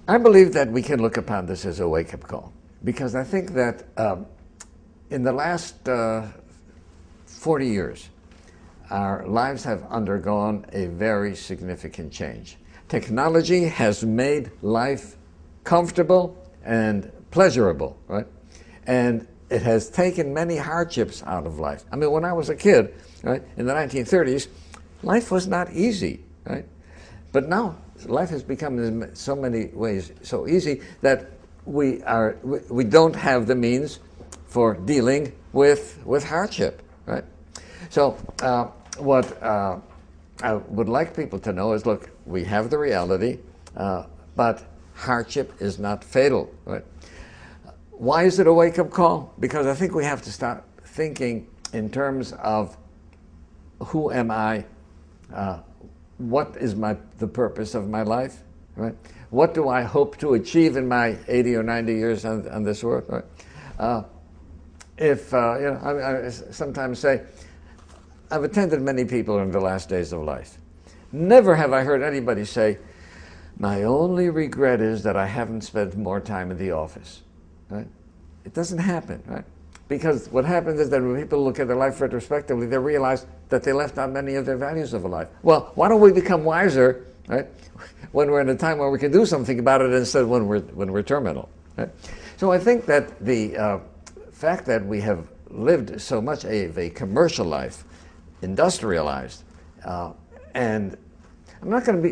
I believe that we can look upon this as a wake-up call, because I think that in the last 40 years, our lives have undergone a very significant change. Technology has made life comfortable and pleasurable, right? And it has taken many hardships out of life. I mean, when I was a kid, right, in the 1930s, life was not easy, right? But now life has become in so many ways so easy that we don't have the means for dealing with hardship, right? So what I would like people to know is, look, we have the reality, but hardship is not fatal, right? Why is it a wake-up call? Because I think we have to start thinking in terms of who am I, what is the purpose of my life, right? What do I hope to achieve in my 80 or 90 years on this earth, right? I sometimes say, I've attended many people in the last days of life. Never have I heard anybody say, my only regret is that I haven't spent more time in the office, right? It doesn't happen, right? Because what happens is that when people look at their life retrospectively, they realize that they left out many of their values of a life. Well, why don't we become wiser, right, when we're in a time where we can do something about it instead of when we're terminal, right? So I think that the fact that we have lived so much of a commercial life, industrialized, and I'm not going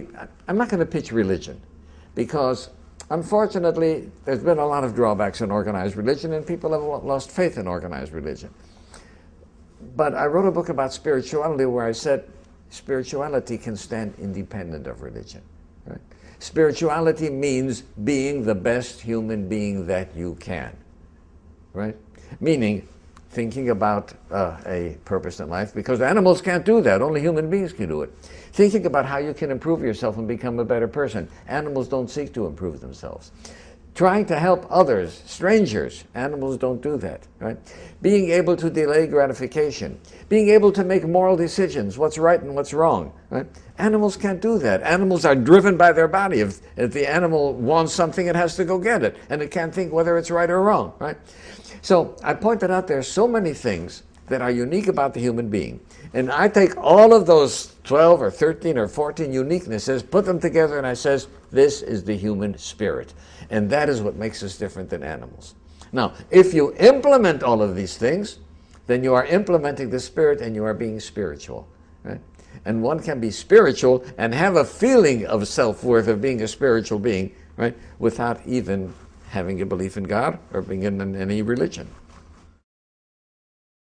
to pitch religion, because unfortunately there's been a lot of drawbacks in organized religion, and people have lost faith in organized religion. But I wrote a book about spirituality where I said spirituality can stand independent of religion, right? Spirituality means being the best human being that you can, right? Meaning thinking about a purpose in life, because animals can't do that. Only human beings can do it. Thinking about how you can improve yourself and become a better person. Animals don't seek to improve themselves. Trying to help others, strangers, animals don't do that, right? Being able to delay gratification. Being able to make moral decisions, what's right and what's wrong, right? Animals can't do that. Animals are driven by their body. If the animal wants something, it has to go get it, and it can't think whether it's right or wrong, right? So I pointed out there are so many things that are unique about the human being. And I take all of those 12 or 13 or 14 uniquenesses, put them together, and I says, this is the human spirit. And that is what makes us different than animals. Now, if you implement all of these things, then you are implementing the spirit and you are being spiritual, right? And one can be spiritual and have a feeling of self-worth of being a spiritual being, right, without even having a belief in God or being in any religion.